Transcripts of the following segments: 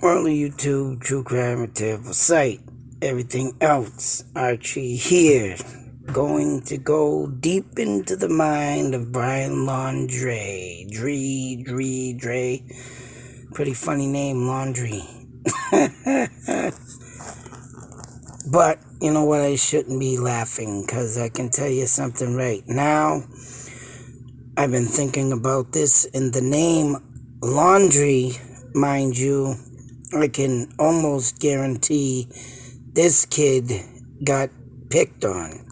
World of YouTube, True Crime Material Site, everything else. Archie here, going to go deep into the mind of Brian Laundrie. Dre. Pretty funny name, Laundrie. But, you know what, I shouldn't be laughing, because I can tell you something right now. I've been thinking about this, in the name laundry, mind you, I can almost guarantee this kid got picked on.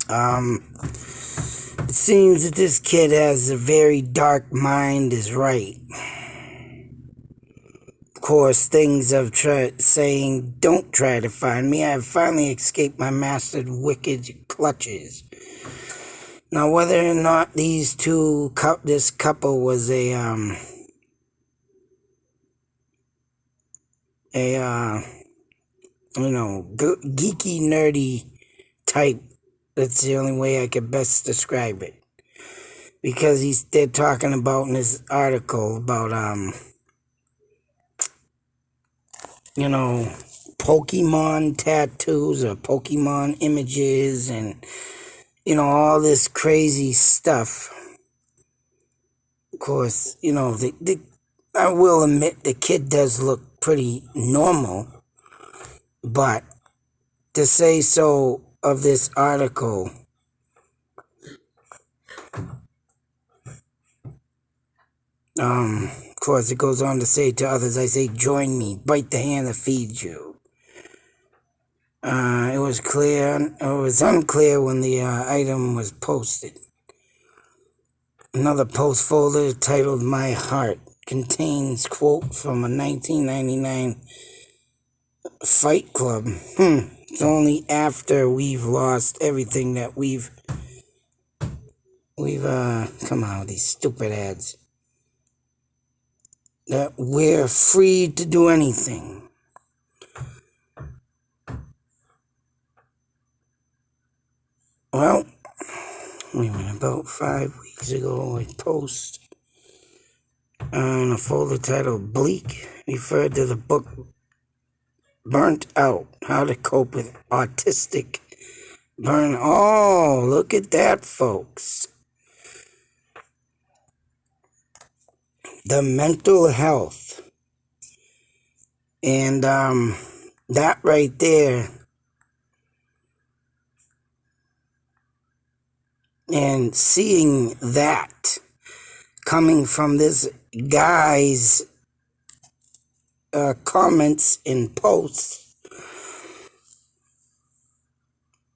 It seems that this kid has a very dark mind, is right. Of course, things of saying, don't try to find me. I have finally escaped my master's wicked clutches. Now, whether or not this couple was a geeky, nerdy type, that's the only way I could best describe it. Because they're talking about in this article about, Pokemon tattoos or Pokemon images and, all this crazy stuff. Of course, I will admit the kid does look pretty normal, but to say so of this article, of course, it goes on to say to others, I say, join me, bite the hand that feeds you. It was unclear when the item was posted. Another post folder titled My Heart contains quote from a 1999 Fight Club. It's only after we've lost everything that we've come on with these stupid ads, that we're free to do anything. Well, about 5 weeks ago, I posted on a folder titled Bleak, referred to the book Burnt Out, How to Cope with Autistic Burn. Oh, look at that, folks. The mental health. And that right there, and seeing that coming from this guy's comments and posts,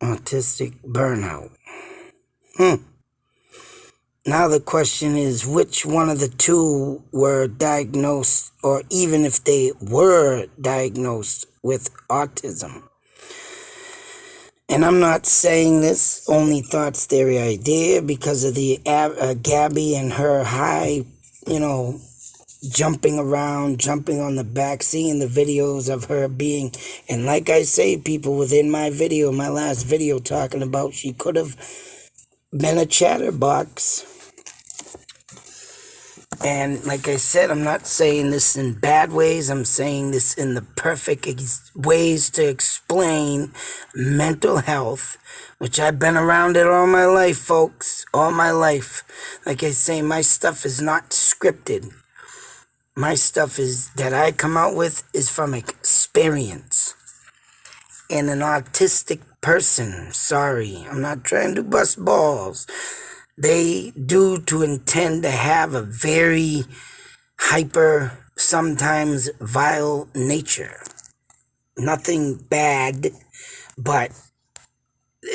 autistic burnout. Now the question is, which one of the two were diagnosed, or even if they were diagnosed with autism? And I'm not saying this only thoughts, theory, idea, because of the Gabby and her high, jumping around, jumping on the back, seeing the videos of her being, and like I say, people, within my last video talking about she could have been a chatterbox. And like I said, I'm not saying this in bad ways. I'm saying this in the perfect ways to explain mental health, which I've been around it all my life, folks. All my life. Like I say, my stuff is not scripted. My stuff that I come out with is from experience. And an autistic person, sorry, I'm not trying to bust balls. They do to intend to have a very hyper, sometimes vile nature. Nothing bad, but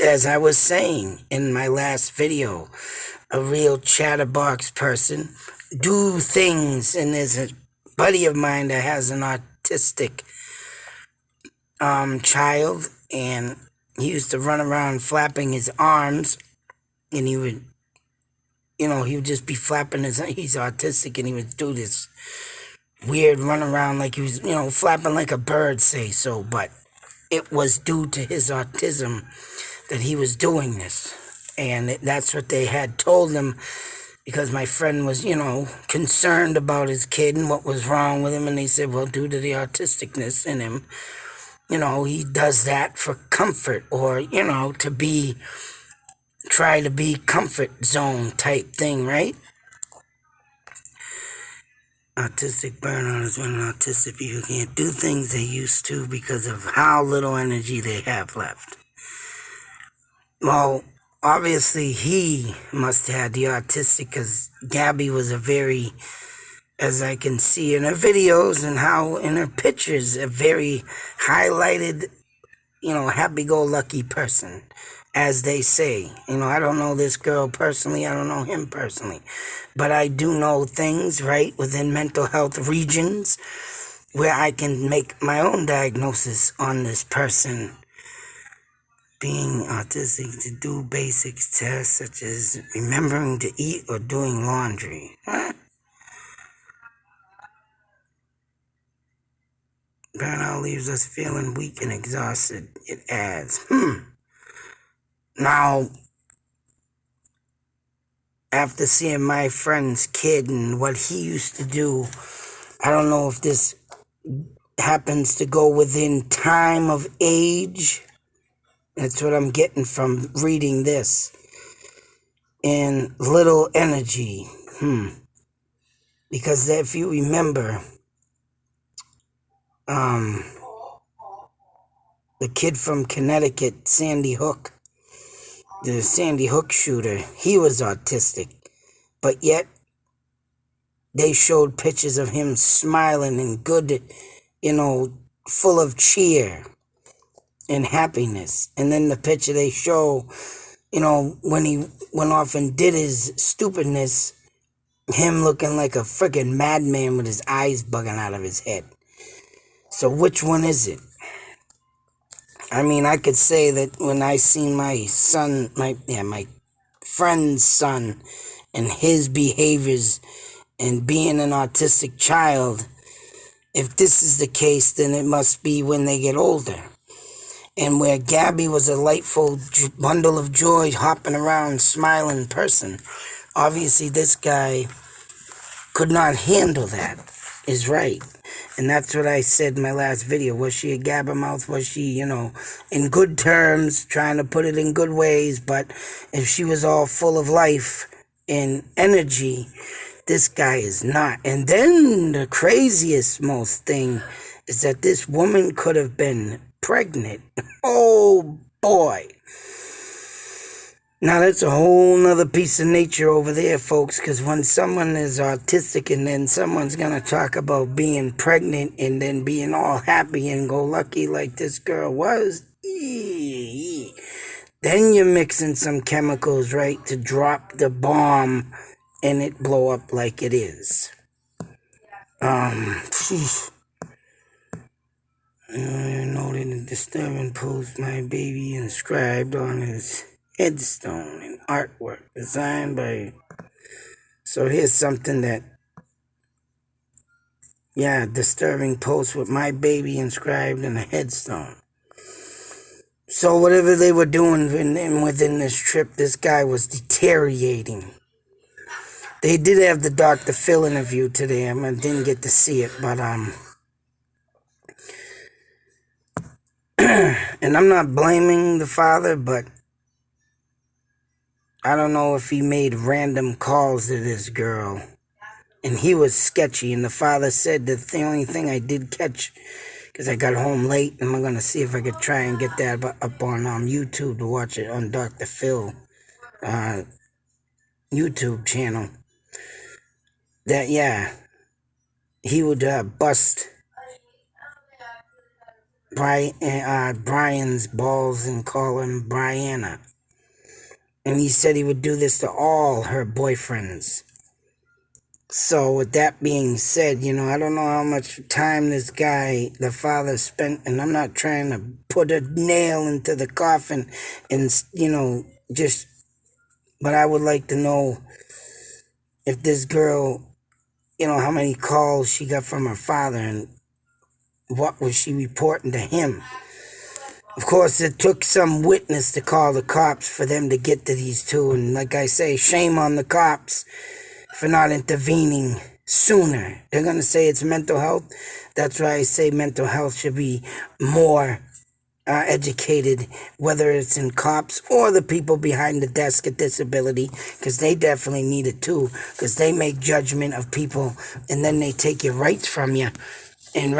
as I was saying in my last video, a real chatterbox person do things, and there's a buddy of mine that has an autistic child, and he used to run around flapping his arms, and he would just be flapping he's autistic, and he would do this weird run around like he was, flapping like a bird, say so, but it was due to his autism that he was doing this, and that's what they had told him because my friend was, concerned about his kid and what was wrong with him. And they said, well, due to the autisticness in him, he does that for comfort or, try to be comfort zone type thing, right? Autistic burnout is when autistic people can't do things they used to because of how little energy they have left. Well, obviously he must have had the autistic because Gabby was a very, as I can see in her videos and how in her pictures, a very highlighted, happy-go-lucky person, as they say. I don't know this girl personally. I don't know him personally. But I do know things, right, within mental health regions where I can make my own diagnosis on this person being autistic to do basic tests such as remembering to eat or doing laundry. Huh? Burnout leaves us feeling weak and exhausted, it adds. Now, after seeing my friend's kid and what he used to do, I don't know if this happens to go within time of age. That's what I'm getting from reading this. And little energy. Because if you remember, the kid from Connecticut, Sandy Hook, the Sandy Hook shooter, he was autistic. But yet, they showed pictures of him smiling and good, full of cheer and happiness. And then the picture they show, when he went off and did his stupidness, him looking like a freaking madman with his eyes bugging out of his head. So which one is it? I mean, I could say that when I seen my son, my friend's son, and his behaviors and being an autistic child, if this is the case, then it must be when they get older. And where Gabby was a lightful bundle of joy, hopping around, smiling person, obviously this guy could not handle that, is right. And that's what I said in my last video. Was she a gabbermouth? Was she, in good terms, trying to put it in good ways? But if she was all full of life and energy, this guy is not. And then the craziest most thing is that this woman could have been pregnant. Oh boy. Now that's a whole nother piece of nature over there, folks, because when someone is autistic and then someone's going to talk about being pregnant and then being all happy and go lucky like this girl was, then you're mixing some chemicals, right, to drop the bomb and it blow up like it is. I noted a disturbing post, my baby inscribed on his headstone and artwork designed by... So here's something that... disturbing post with my baby inscribed in a headstone. So whatever they were doing within this trip, this guy was deteriorating. They did have the Dr. Phil interview today. I didn't get to see it, but and I'm not blaming the father, but I don't know if he made random calls to this girl. And he was sketchy, and the father said that the only thing I did catch, because I got home late, and I'm going to see if I could try and get that up on YouTube to watch it on Dr. Phil YouTube channel. That, he would bust Brian's balls and call him Brianna. And he said he would do this to all her boyfriends. So with that being said, I don't know how much time this guy, the father, spent, and I'm not trying to put a nail into the coffin and, but I would like to know if this girl, how many calls she got from her father and what was she reporting to him. Of course, it took some witness to call the cops for them to get to these two. And like I say, shame on the cops for not intervening sooner. They're going to say it's mental health. That's why I say mental health should be more educated, whether it's in cops or the people behind the desk at disability, because they definitely need it too, because they make judgment of people and then they take your rights from you. And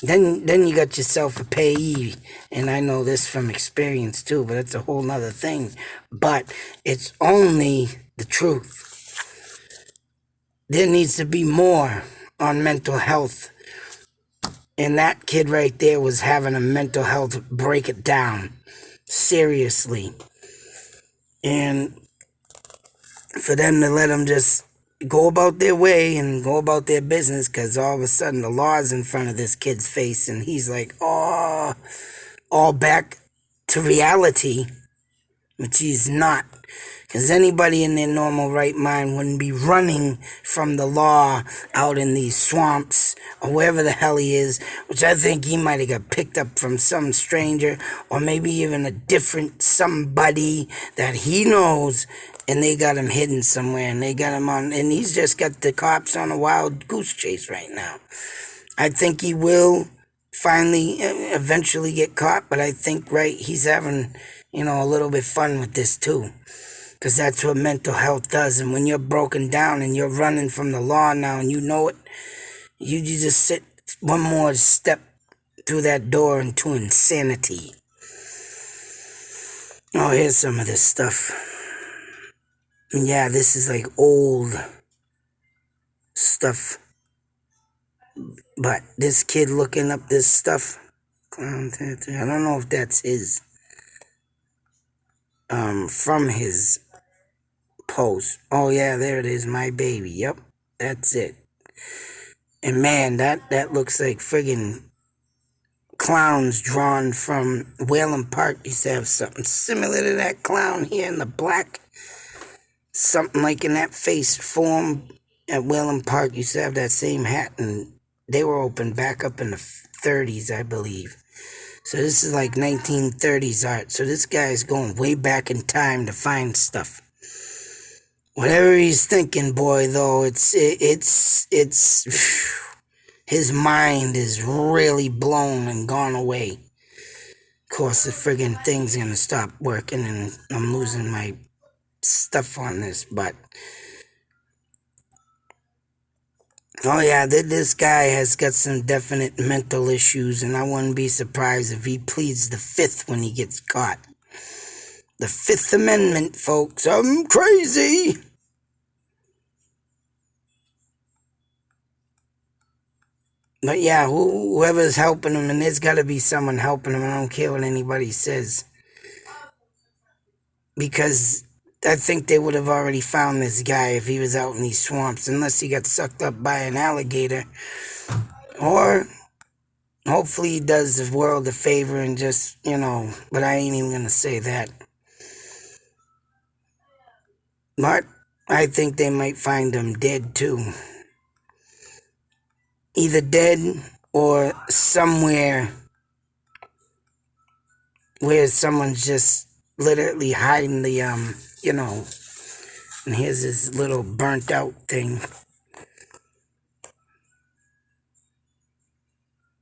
then you got yourself a payee, and I know this from experience too, but it's a whole nother thing. But it's only the truth. There needs to be more on mental health. And that kid right there was having a mental health break it down. Seriously. And for them to let them just go about their way and go about their business, because all of a sudden the law's in front of this kid's face and he's like, oh, all back to reality, which he's not. Because anybody in their normal right mind wouldn't be running from the law out in these swamps or wherever the hell he is, which I think he might have got picked up from some stranger or maybe even a different somebody that he knows, and they got him hidden somewhere and they got him on, and he's just got the cops on a wild goose chase right now. I think he will finally eventually get caught, but I think he's having, a little bit fun with this too. Because that's what mental health does. And when you're broken down and you're running from the law now and you know it, you just sit one more step through that door into insanity. Oh, here's some of this stuff. Yeah, this is like old stuff. But this kid looking up this stuff, I don't know if that's his, from his post. Oh yeah, there it is, my baby. Yep, that's it. And man, that looks like friggin' clowns drawn from Whalen Park. Used to have something similar to that clown here in the black. Something like in that face form at Whalen Park. Used to have that same hat, and they were open back up in the 30s, I believe. So this is like 1930s art. So this guy is going way back in time to find stuff. Whatever he's thinking, boy, though, it's his mind is really blown and gone away. Of course, the friggin' thing's gonna stop working and I'm losing my stuff on this, but oh yeah, this guy has got some definite mental issues, and I wouldn't be surprised if he pleads the fifth when he gets caught. The Fifth Amendment, folks. I'm crazy. But yeah, whoever's helping him, and there's got to be someone helping him. I don't care what anybody says. Because I think they would have already found this guy if he was out in these swamps, unless he got sucked up by an alligator. Or hopefully he does the world a favor and just, but I ain't even going to say that. But I think they might find him dead too. Either dead or somewhere where someone's just literally hiding the, and here's this little burnt out thing.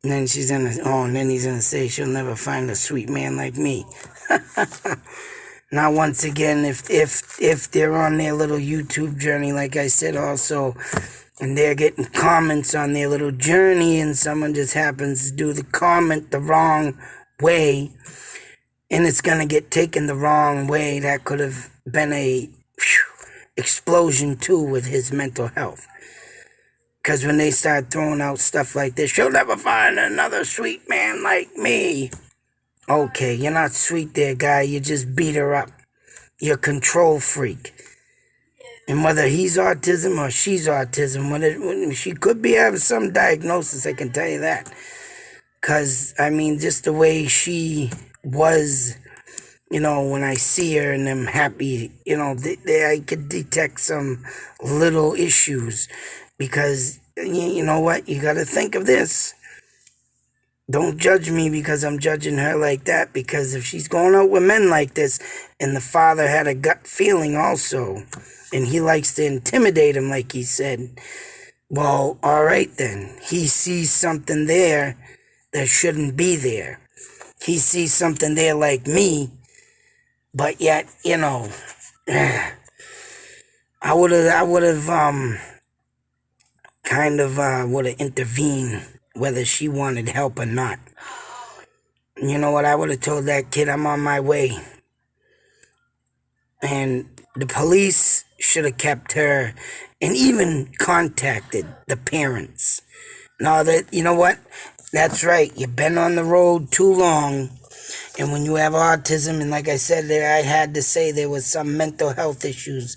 And then and then he's gonna say she'll never find a sweet man like me. Now, once again, if they're on their little YouTube journey, like I said also, and they're getting comments on their little journey, and someone just happens to do the comment the wrong way, and it's gonna get taken the wrong way, that could have been a explosion too with his mental health. Because when they start throwing out stuff like this, she'll never find another sweet man like me. Okay, you're not sweet there, guy. You just beat her up. You're a control freak. And whether he's autism or she's autism, she could be having some diagnosis, I can tell you that. Because, just the way she was, when I see her and I'm happy, I could detect some little issues. Because, you know what? You got to think of this. Don't judge me because I'm judging her like that. Because if she's going out with men like this, and the father had a gut feeling also, and he likes to intimidate him, like he said. Well, all right then. He sees something there that shouldn't be there. He sees something there like me, but yet, I would have would have intervened whether she wanted help or not. You know what? I would have told that kid I'm on my way. And the police should have kept her and even contacted the parents. Now that, you know what? That's right. You've been on the road too long. And when you have autism, and like I said there, I had to say there was some mental health issues.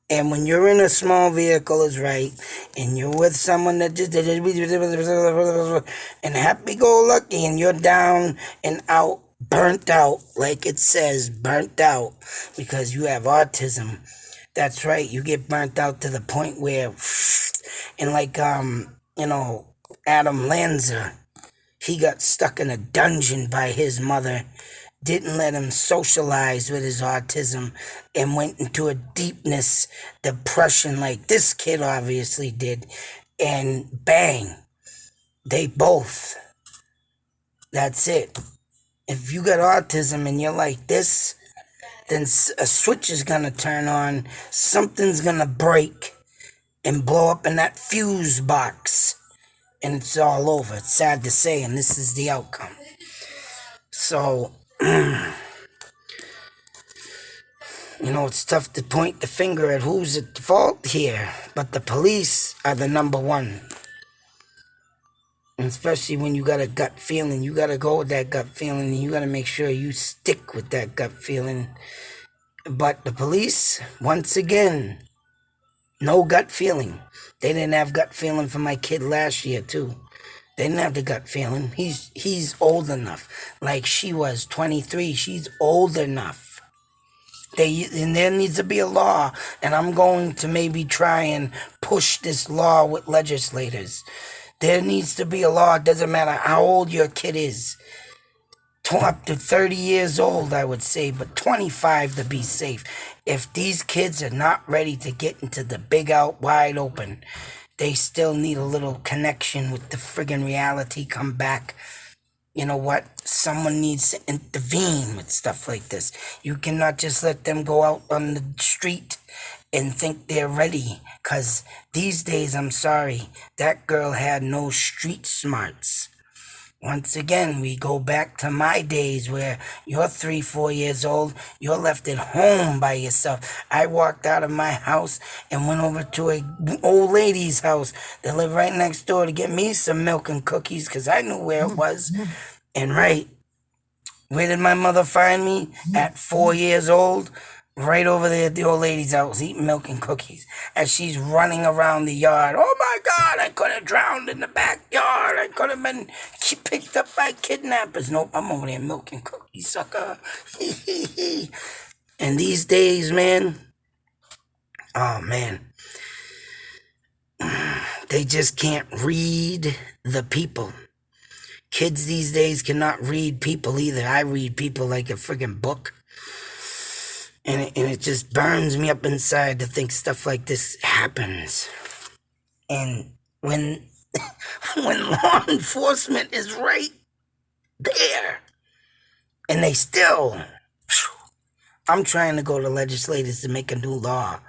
And when you're in a small vehicle is right, and you're with someone that just and happy-go-lucky, and you're down and out, burnt out, like it says, burnt out, because you have autism. That's right, you get burnt out to the point where, and like, Adam Lanza, he got stuck in a dungeon by his mother, didn't let him socialize with his autism, and went into a deepness, depression like this kid obviously did, and bang, they both. That's it. If you got autism and you're like this, then a switch is going to turn on, something's going to break and blow up in that fuse box, and it's all over. It's sad to say, and this is the outcome. So, it's tough to point the finger at who's at fault here, but the police are the number one. And especially when you got a gut feeling, you got to go with that gut feeling, and you got to make sure you stick with that gut feeling. But the police, once again, no gut feeling. They didn't have gut feeling for my kid last year, too. They didn't have the gut feeling. He's old enough. Like she was 23. She's old enough. And there needs to be a law. And I'm going to maybe try and push this law with legislators. There needs to be a law. It doesn't matter how old your kid is. Up to 30 years old, I would say, but 25 to be safe. If these kids are not ready to get into the big out wide open, they still need a little connection with the friggin' reality, come back. You know what? Someone needs to intervene with stuff like this. You cannot just let them go out on the street and think they're ready. Because these days, I'm sorry, that girl had no street smarts. Once again, we go back to my days where you're 3-4 years old, you're left at home by yourself. I walked out of my house and went over to an old lady's house that lived right next door to get me some milk and cookies because I knew where it was. And right, where did my mother find me? At 4 years old? Right over there at the old lady's house, eating milk and cookies. As she's running around the yard. Oh my God, I could have drowned in the backyard. I could have been picked up by kidnappers. Nope, I'm over there milking cookies, sucker. And these days, man, oh man, they just can't read the people. Kids these days cannot read people either. I read people like a friggin' book. And it just burns me up inside to think stuff like this happens. And when law enforcement is right there, and they still, I'm trying to go to legislators to make a new law.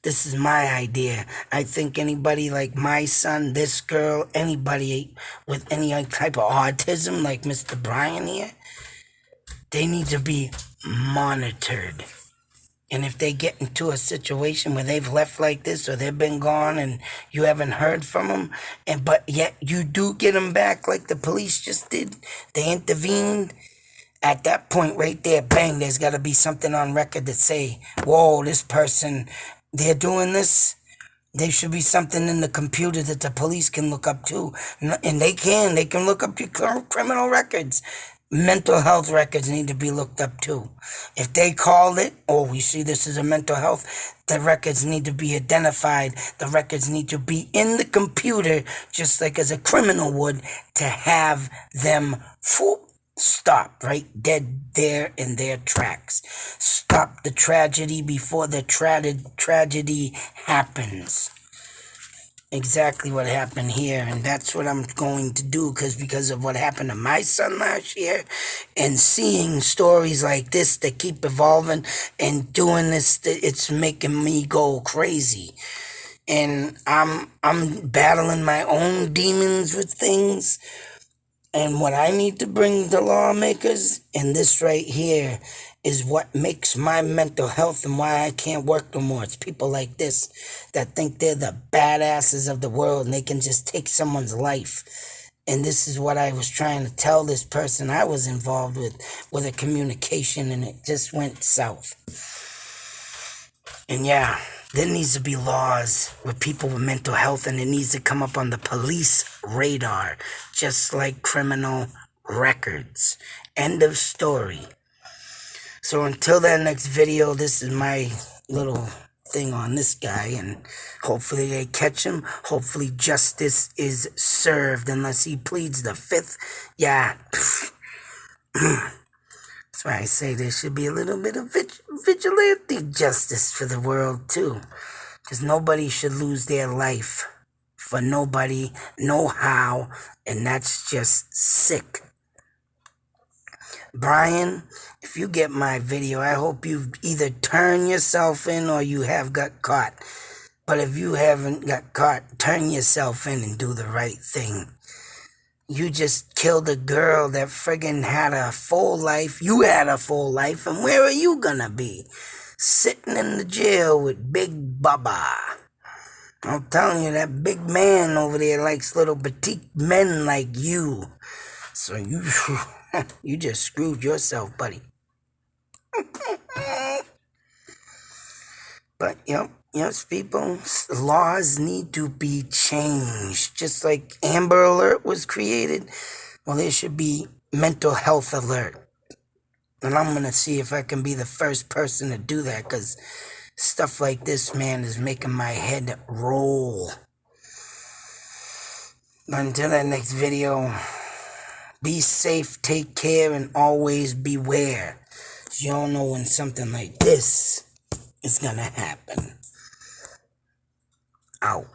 This is my idea. I think anybody like my son, this girl, anybody with any type of autism like Mr. Brian here, they need to be monitored. And if they get into a situation where they've left like this or they've been gone and you haven't heard from them, but yet you do get them back like the police just did, they intervened, at that point right there, bang, there's got to be something on record that say, whoa, this person, they're doing this. There should be something in the computer that the police can look up too. And they can look up your criminal records. Mental health records need to be looked up too. If they called it, we see this as a mental health, the records need to be identified. The records need to be in the computer, just like as a criminal would, to have them Stop right dead there in their tracks. Stop the tragedy before the tragedy happens. Exactly what happened here, and that's what I'm going to do, because of what happened to my son last year, and seeing stories like this that keep evolving and doing this, it's making me go crazy. And I'm battling my own demons with things. And what I need to bring to lawmakers, and this right here, is what makes my mental health and why I can't work no more. It's people like this that think they're the badasses of the world and they can just take someone's life. And this is what I was trying to tell this person I was involved with a communication, and it just went south. And yeah, there needs to be laws with people with mental health, and it needs to come up on the police radar, just like criminal records. End of story. So until that next video, this is my little thing on this guy, and hopefully they catch him. Hopefully justice is served, unless he pleads the fifth. Yeah. That's why I say there should be a little bit of vigilante justice for the world, too. Because nobody should lose their life for nobody, no how, and that's just sick. Brian, if you get my video, I hope you've either turned yourself in or you have got caught. But if you haven't got caught, turn yourself in and do the right thing. You just killed a girl that friggin' had a full life. You had a full life, and where are you gonna be? Sitting in the jail with Big Baba. I'm telling you, that big man over there likes little petite men like you. So you just screwed yourself, buddy. But, yes, people, laws need to be changed. Just like Amber Alert was created, well, there should be mental health alert. And I'm going to see if I can be the first person to do that, because stuff like this, man, is making my head roll. But until that next video, be safe, take care, and always beware. You don't know when something like this is gonna happen. Out.